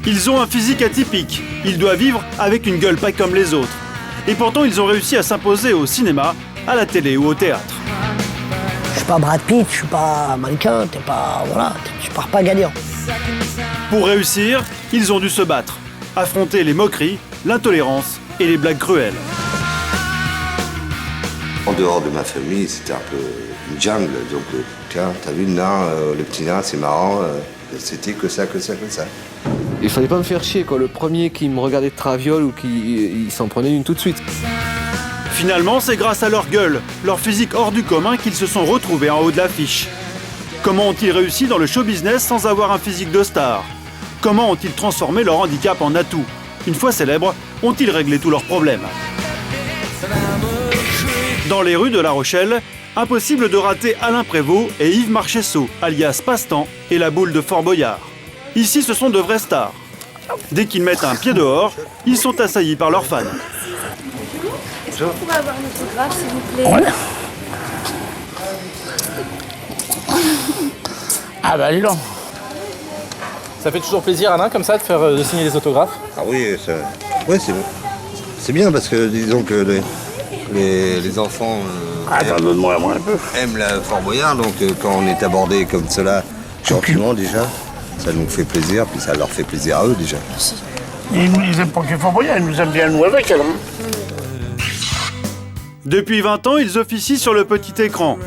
Ils ont un physique atypique, il doit vivre avec une gueule pas comme les autres. Et pourtant, ils ont réussi à s'imposer au cinéma, à la télé ou au théâtre. Je suis pas Brad Pitt, je suis pas mannequin, tu pars pas gagnant. Pour réussir, ils ont dû se battre, affronter les moqueries, l'intolérance et les blagues cruelles. En dehors de ma famille, c'était un peu une jungle. Donc, tiens, t'as vu le nain, le petit nain, c'est marrant. C'était que ça. Il fallait pas me faire chier, quoi. Le premier qui me regardait de traviole ou il s'en prenait une tout de suite. Finalement, c'est grâce à leur gueule, leur physique hors du commun qu'ils se sont retrouvés en haut de l'affiche. Comment ont-ils réussi dans le show business sans avoir un physique de star? Comment ont-ils transformé leur handicap en atout? Une fois célèbres, ont-ils réglé tous leurs problèmes? Dans les rues de La Rochelle, impossible de rater Alain Prévost et Yves Marchessault, alias Passe-Temps et la boule de Fort Boyard. Ici, ce sont de vraies stars. Dès qu'ils mettent un pied dehors, ils sont assaillis par leurs fans. Est-ce qu'on pourrait avoir un autographe, s'il vous plaît? Ouais. Ah bah dis donc. Ça fait toujours plaisir, Alain, comme ça, de signer des autographes? Ah oui, c'est bien parce que disons que les enfants Donne-moi un peu. aiment la Fort Boyard, donc quand on est abordé comme cela, gentiment déjà, ça nous fait plaisir, puis ça leur fait plaisir à eux déjà. Ils aiment pas que Fort Boyard, ils nous aiment bien nous avec elle. Depuis 20 ans, ils officient sur le petit écran.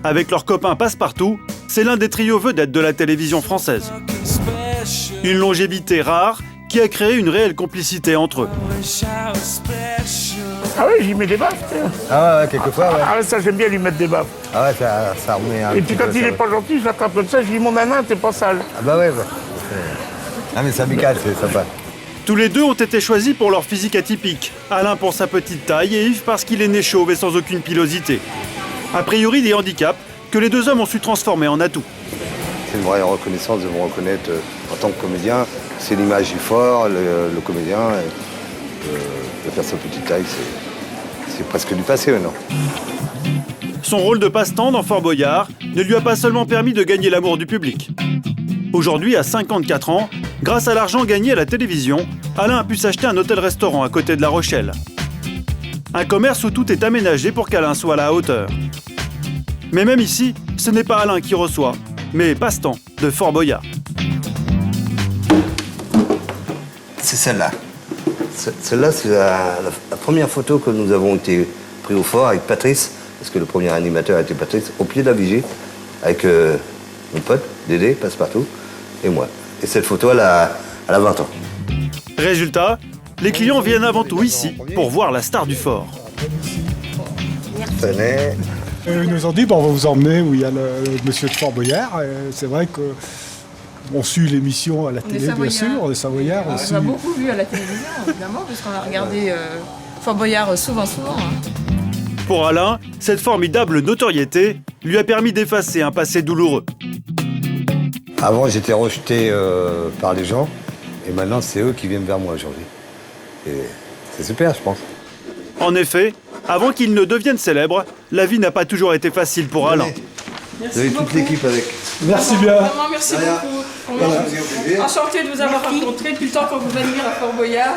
Avec leur copain Passepartout, c'est l'un des trios vedettes de la télévision française. Une longévité rare qui a créé une réelle complicité entre eux. Ah ouais, j'y mets des baffes. Ah ouais, quelquefois, ouais. Ah ouais, ça j'aime bien lui mettre des baffes. Ah ouais, ça remet un Et puis quand il est pas gentil, je l'attrape comme ça, je dis mon nanin, t'es pas sale. Ah bah ouais. Ah mais c'est amical, c'est sympa. Tous les deux ont été choisis pour leur physique atypique. Alain pour sa petite taille et Yves parce qu'il est né chauve et sans aucune pilosité. A priori des handicaps que les deux hommes ont su transformer en atouts. C'est une vraie reconnaissance de me reconnaître en tant que comédien. C'est l'image du fort, le comédien. De faire sa petite taille, c'est presque du passé maintenant. Son rôle de passe-temps dans Fort Boyard ne lui a pas seulement permis de gagner l'amour du public. Aujourd'hui, à 54 ans, grâce à l'argent gagné à la télévision, Alain a pu s'acheter un hôtel-restaurant à côté de La Rochelle. Un commerce où tout est aménagé pour qu'Alain soit à la hauteur. Mais même ici, ce n'est pas Alain qui reçoit, mais Passe-temps de Fort Boyard. C'est celle-là. Celle-là, c'est la première photo que nous avons été pris au fort avec Patrice, parce que le premier animateur était Patrice, au pied de la vigie, avec mon pote, Dédé, Passepartout, et moi. Et cette photo, elle a 20 ans. Résultat, les clients viennent avant tout ici pour voir la star du fort. Tenez. Ils nous ont dit, on va vous emmener où il y a le monsieur de Fort Boyard. C'est vrai que on suit l'émission à la télé, bien sûr, on est Savoyards. On a beaucoup vu à la télévision, évidemment, parce qu'on a regardé Fort Boyard souvent. Pour Alain, cette formidable notoriété lui a permis d'effacer un passé douloureux. Avant, j'étais rejeté par les gens, et maintenant, c'est eux qui viennent vers moi aujourd'hui. Et c'est super, je pense. En effet, avant qu'il ne devienne célèbre, la vie n'a pas toujours été facile pour Alain. Vous avez toute l'équipe avec. Merci bien. Vraiment, merci beaucoup. Enchanté de vous avoir rencontré depuis le temps qu'on vous admire à Fort Boyard.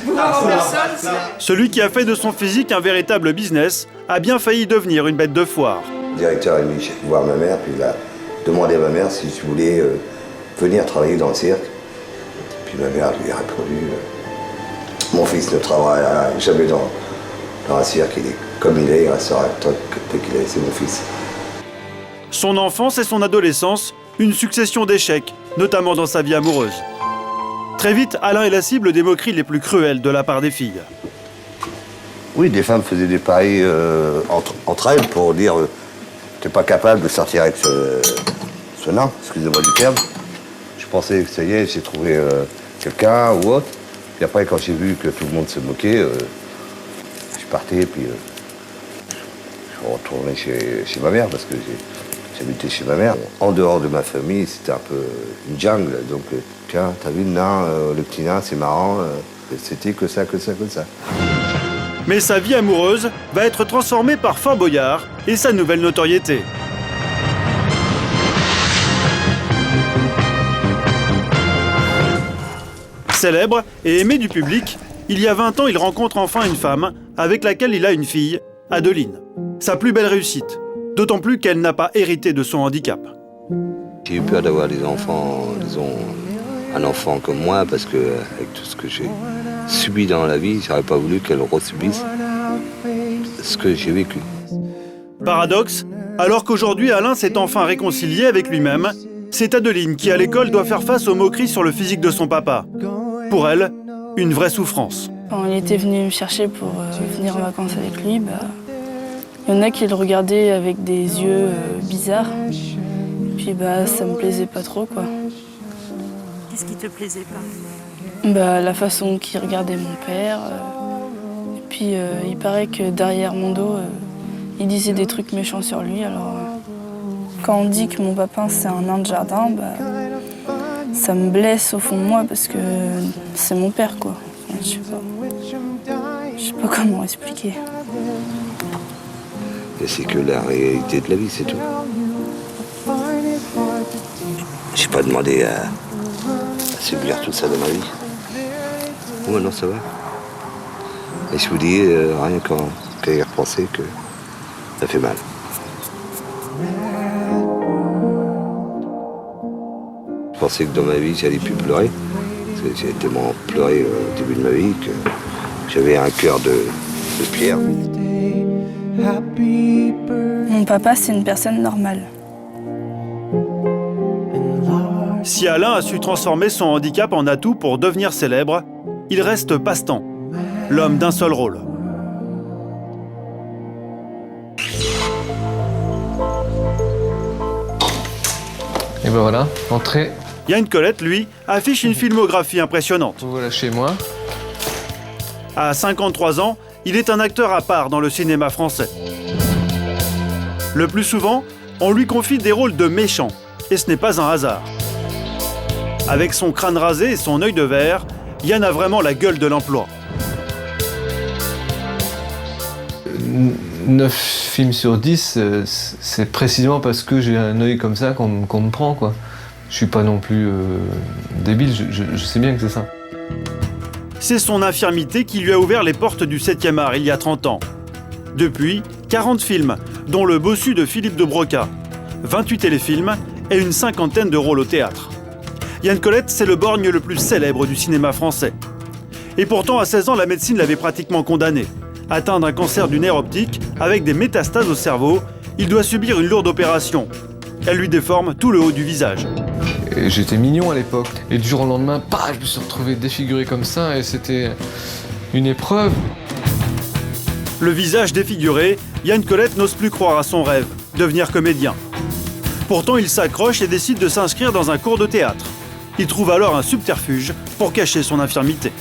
Vous voir en personne. Celui qui a fait de son physique un véritable business a bien failli devenir une bête de foire. Le directeur est venu voir ma mère, puis il a demandé à ma mère si je voulais venir travailler dans le cirque. Puis ma mère lui a répondu mon fils ne travaillera jamais dans un cirque, il est comme il est, il restera tel qu'il est, c'est mon fils. Son enfance et son adolescence, une succession d'échecs, notamment dans sa vie amoureuse. Très vite, Alain est la cible des moqueries les plus cruelles de la part des filles. Oui, des femmes faisaient des paris entre elles pour dire t'es pas capable de sortir avec ce nain, excusez-moi du terme. Je pensais que ça y est, j'ai trouvé quelqu'un ou autre. Puis après, quand j'ai vu que tout le monde se moquait, je suis parti et puis je suis retourné chez ma mère parce que j'habitais chez ma mère. En dehors de ma famille, c'était un peu une jungle. Donc, tiens, t'as vu le nain, le petit nain, c'est marrant. C'était que ça. Mais sa vie amoureuse va être transformée par Fort Boyard et sa nouvelle notoriété. Célèbre et aimé du public, il y a 20 ans, il rencontre enfin une femme avec laquelle il a une fille, Adeline. Sa plus belle réussite, d'autant plus qu'elle n'a pas hérité de son handicap. J'ai eu peur d'avoir des enfants, disons, un enfant comme moi, parce que avec tout ce que j'ai subi dans la vie, j'aurais pas voulu qu'elle resubisse ce que j'ai vécu. Paradoxe, alors qu'aujourd'hui Alain s'est enfin réconcilié avec lui-même, c'est Adeline qui à l'école doit faire face aux moqueries sur le physique de son papa. Pour elle, une vraie souffrance. Quand il était venu me chercher pour venir en vacances avec lui, il y en a qui le regardaient avec des yeux bizarres. Puis ça me plaisait pas trop, quoi. Qu'est-ce qui te plaisait pas? La façon qu'il regardait mon père. Et puis il paraît que derrière mon dos, il disait des trucs méchants sur lui. Alors quand on dit que mon papa c'est un nain de jardin, ça me blesse au fond de moi parce que c'est mon père, quoi. Enfin, je sais pas comment expliquer. Et c'est que la réalité de la vie, c'est tout. J'ai pas demandé à subir tout ça dans ma vie. Moi, non, ça va. Et je vous dis, rien qu'à y repenser, que ça fait mal. Je pensais que dans ma vie, j'allais plus pleurer. Parce que j'ai tellement pleuré au début de ma vie que j'avais un cœur de pierre. Mon papa, c'est une personne normale. Si Alain a su transformer son handicap en atout pour devenir célèbre, il reste passe-temps, l'homme d'un seul rôle. Et ben voilà, entrée. Yann Colette, lui, affiche une filmographie impressionnante. Voilà chez moi. À 53 ans, il est un acteur à part dans le cinéma français. Le plus souvent, on lui confie des rôles de méchants, et ce n'est pas un hasard. Avec son crâne rasé et son œil de verre, Yann a vraiment la gueule de l'emploi. 9 films sur 10, c'est précisément parce que j'ai un œil comme ça qu'on me prend, quoi. Je suis pas non plus débile, je sais bien que c'est ça. C'est son infirmité qui lui a ouvert les portes du 7e art il y a 30 ans. Depuis, 40 films, dont Le Bossu de Philippe de Broca, 28 téléfilms et une cinquantaine de rôles au théâtre. Yann Colette, c'est le borgne le plus célèbre du cinéma français. Et pourtant, à 16 ans, la médecine l'avait pratiquement condamné. Atteint d'un cancer du nerf optique, avec des métastases au cerveau, il doit subir une lourde opération. Elle lui déforme tout le haut du visage. Et j'étais mignon à l'époque. Et du jour au lendemain, je me suis retrouvé défiguré comme ça et c'était une épreuve. Le visage défiguré, Yann Colette n'ose plus croire à son rêve, devenir comédien. Pourtant, il s'accroche et décide de s'inscrire dans un cours de théâtre. Il trouve alors un subterfuge pour cacher son infirmité.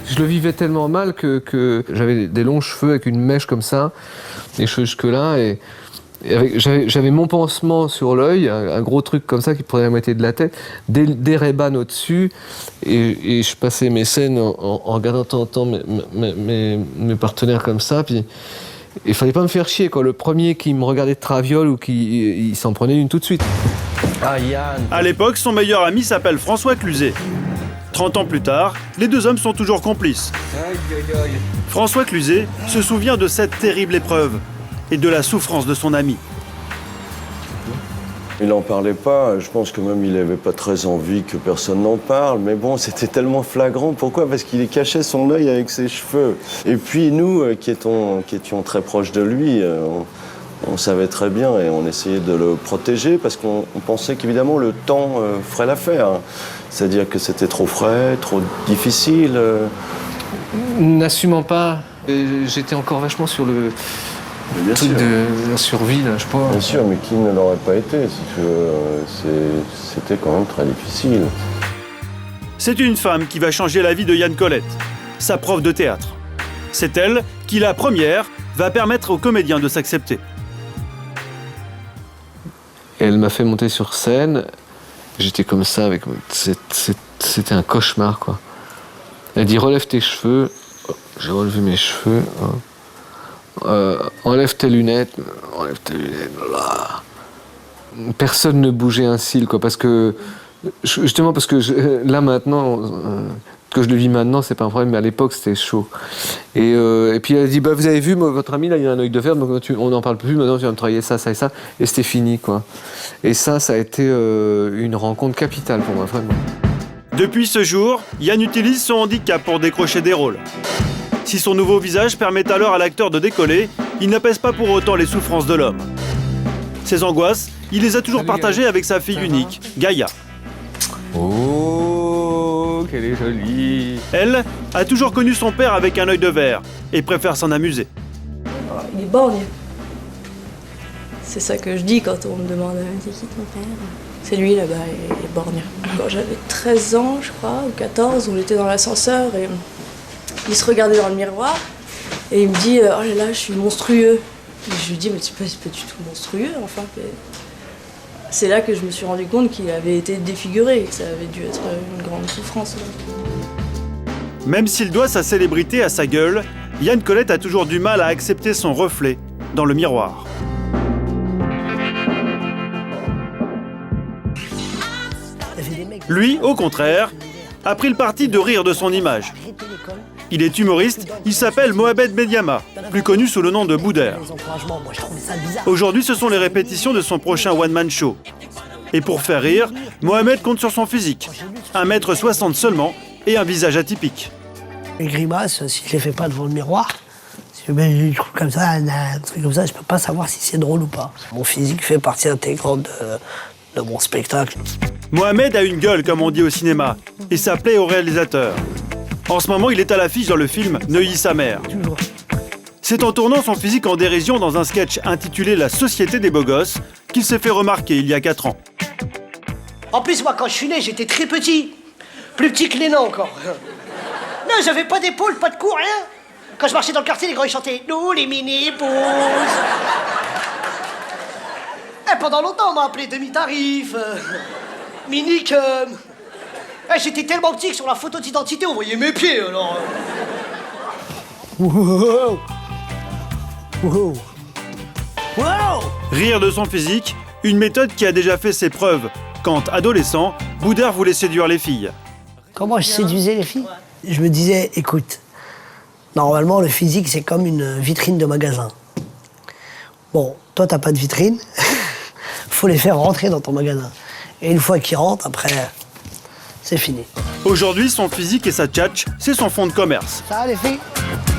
Je le vivais tellement mal que j'avais des longs cheveux avec une mèche comme ça, les cheveux jusque-là, et j'avais mon pansement sur l'œil, un gros truc comme ça qui prenait la moitié de la tête, des Ray-Ban au-dessus, et je passais mes scènes en regardant de temps en temps mes partenaires comme ça, puis il fallait pas me faire chier, quoi. Le premier qui me regardait de traviole ou il s'en prenait une tout de suite. Ah, Yann. À l'époque, son meilleur ami s'appelle François Cluzet. 30 ans plus tard, les deux hommes sont toujours complices. François Cluzet se souvient de cette terrible épreuve et de la souffrance de son ami. Il n'en parlait pas, je pense que même il n'avait pas très envie que personne n'en parle, mais bon, c'était tellement flagrant. Pourquoi? Parce qu'il cachait son œil avec ses cheveux. Et puis nous, qui étions très proches de lui, on savait très bien et on essayait de le protéger parce qu'on pensait qu'évidemment le temps ferait l'affaire. C'est-à-dire que c'était trop frais, trop difficile. N'assumant pas, j'étais encore vachement sur le truc de la survie, là, je sais pas. Bien sûr, mais qui ne l'aurait pas été? C'était quand même très difficile. C'est une femme qui va changer la vie de Yann Colette, sa prof de théâtre. C'est elle qui, la première, va permettre aux comédiens de s'accepter. Elle m'a fait monter sur scène. J'étais comme ça, c'était un cauchemar, quoi. Elle dit relève tes cheveux. J'ai relevé mes cheveux. Enlève tes lunettes. Là. Personne ne bougeait un cil, quoi, parce que Justement, parce que là maintenant, que je le vis maintenant, c'est pas un problème, mais à l'époque c'était chaud. Et puis elle a dit, bah, vous avez vu, votre ami là, il a un œil de verre, donc on n'en parle plus, maintenant tu vas me travailler ça, ça et ça, et c'était fini, quoi. Et ça a été une rencontre capitale pour moi, vraiment. Depuis ce jour, Yann utilise son handicap pour décrocher des rôles. Si son nouveau visage permet alors à l'acteur de décoller, il n'apaise pas pour autant les souffrances de l'homme. Ses angoisses, il les a toujours partagées avec sa fille unique, Gaïa. Oh, qu'elle est jolie. Elle a toujours connu son père avec un œil de verre et préfère s'en amuser. Il est borgne. C'est ça que je dis quand on me demande c'est qui ton père. C'est lui là-bas, il est borgne. Quand j'avais 13 ans, je crois, ou 14, on était dans l'ascenseur et il se regardait dans le miroir et il me dit oh là là, je suis monstrueux. Et je lui dis mais c'est pas du tout monstrueux, enfin. C'est là que je me suis rendu compte qu'il avait été défiguré et que ça avait dû être une grande souffrance. Même s'il doit sa célébrité à sa gueule, Yann Colette a toujours du mal à accepter son reflet dans le miroir. Lui, au contraire, a pris le parti de rire de son image. Il est humoriste, il s'appelle Mohamed Mediama, plus connu sous le nom de Boudère. Aujourd'hui, ce sont les répétitions de son prochain one-man show. Et pour faire rire, Mohamed compte sur son physique. 1m60 seulement et un visage atypique. Les grimaces, si je les fais pas devant le miroir, si je mets des trucs comme ça, je peux pas savoir si c'est drôle ou pas. Mon physique fait partie intégrante de mon spectacle. Mohamed a une gueule, comme on dit au cinéma, et ça plaît au réalisateur. En ce moment, il est à l'affiche dans le film Neuilly sa mère. C'est en tournant son physique en dérision dans un sketch intitulé La Société des beaux gosses qu'il s'est fait remarquer il y a 4 ans. En plus, moi, quand je suis né, j'étais très petit. Plus petit que les nains encore. Non, j'avais pas d'épaule, pas de cou, rien. Quand je marchais dans le quartier, les grands, ils chantaient « Nous, les mini-pouces ». Et pendant longtemps, on m'a appelé demi-tarif, mini-cum. J'étais tellement petit que sur la photo d'identité, on voyait mes pieds, alors... Wow. Wow. Wow. Rire de son physique, une méthode qui a déjà fait ses preuves quand, adolescent, Boudère voulait séduire les filles. Comment je séduisais les filles? Je me disais, écoute, normalement, le physique, c'est comme une vitrine de magasin. Bon, toi, t'as pas de vitrine, faut les faire rentrer dans ton magasin. Et une fois qu'ils rentrent, après... c'est fini. Aujourd'hui, son physique et sa tchatch, c'est son fonds de commerce. Ça va les filles?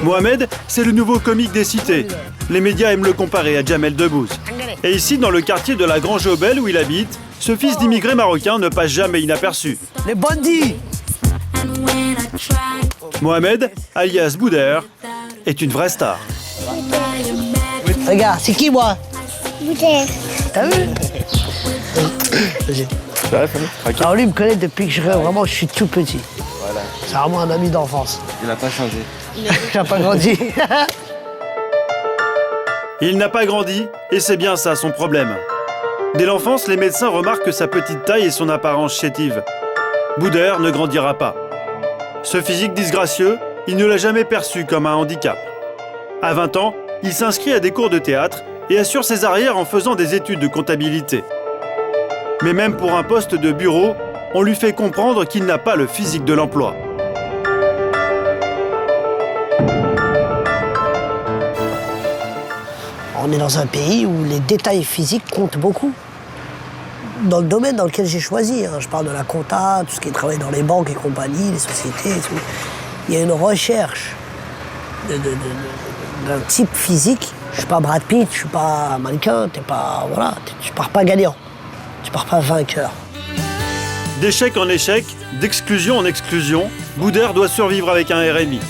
Mohamed, c'est le nouveau comique des cités. Les médias aiment le comparer à Jamel Debbouze. Et ici, dans le quartier de la Grange Aubel où il habite, ce fils d'immigrés marocains ne passe jamais inaperçu. Les bandits! Mohamed, alias Boudère, est une vraie star. Regarde, c'est qui moi? Boudère. T'as vu? Alors lui, il me connaît depuis que je suis tout petit. Voilà. C'est vraiment un ami d'enfance. Il n'a pas changé. Il n'a pas grandi. Il n'a pas grandi, et c'est bien ça son problème. Dès l'enfance, les médecins remarquent sa petite taille et son apparence chétive. Boudère ne grandira pas. Ce physique disgracieux, il ne l'a jamais perçu comme un handicap. À 20 ans, il s'inscrit à des cours de théâtre et assure ses arrières en faisant des études de comptabilité. Mais même pour un poste de bureau, on lui fait comprendre qu'il n'a pas le physique de l'emploi. On est dans un pays où les détails physiques comptent beaucoup. Dans le domaine dans lequel j'ai choisi, je parle de la compta, tout ce qui est travail dans les banques et compagnie, les sociétés et tout. Il y a une recherche d'un type physique. Je suis pas Brad Pitt, je suis pas mannequin, tu pars pas gagnant. Tu pars pas vainqueur. D'échec en échec, d'exclusion en exclusion, Boudère doit survivre avec un RMI.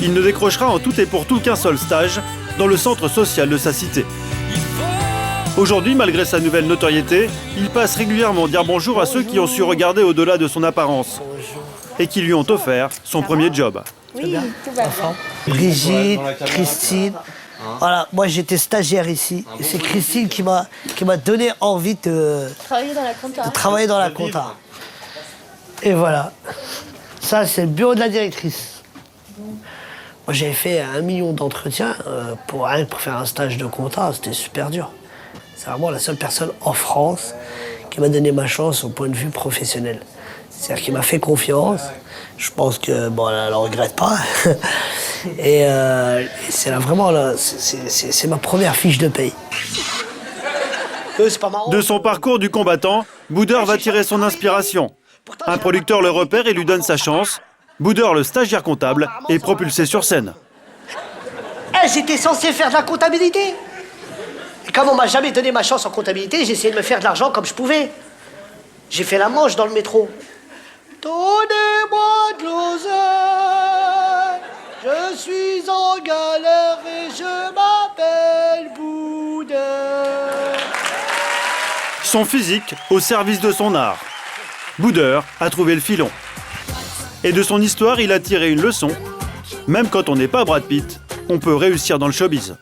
Il ne décrochera en tout et pour tout qu'un seul stage dans le centre social de sa cité. Aujourd'hui, malgré sa nouvelle notoriété, il passe régulièrement dire bonjour à ceux qui ont su regarder au-delà de son apparence et qui lui ont offert son premier job. Oui, tout va bien. Brigitte, Christine. Voilà, moi j'étais stagiaire ici. Et c'est Christine qui m'a donné envie de travailler dans la compta. Et voilà. Ça, c'est le bureau de la directrice. Moi, j'avais fait 1 million d'entretiens pour faire un stage de compta. C'était super dur. C'est vraiment la seule personne en France qui m'a donné ma chance au point de vue professionnel. C'est-à-dire qu'il m'a fait confiance. Je pense que, bon, elle ne le regrette pas. Et c'est là vraiment, c'est ma première fiche de paye. De son parcours du combattant, Boudeur va tirer son inspiration. Un producteur le repère et lui donne sa chance. Boudeur, le stagiaire comptable, est propulsé sur scène. J'étais censé faire de la comptabilité. Et comme on m'a jamais donné ma chance en comptabilité, j'ai essayé de me faire de l'argent comme je pouvais. J'ai fait la manche dans le métro. Donnez-moi de l'oseille, je suis en galère et je m'appelle Boudeur. Son physique au service de son art. Boudeur a trouvé le filon. Et de son histoire, il a tiré une leçon. Même quand on n'est pas Brad Pitt, on peut réussir dans le showbiz.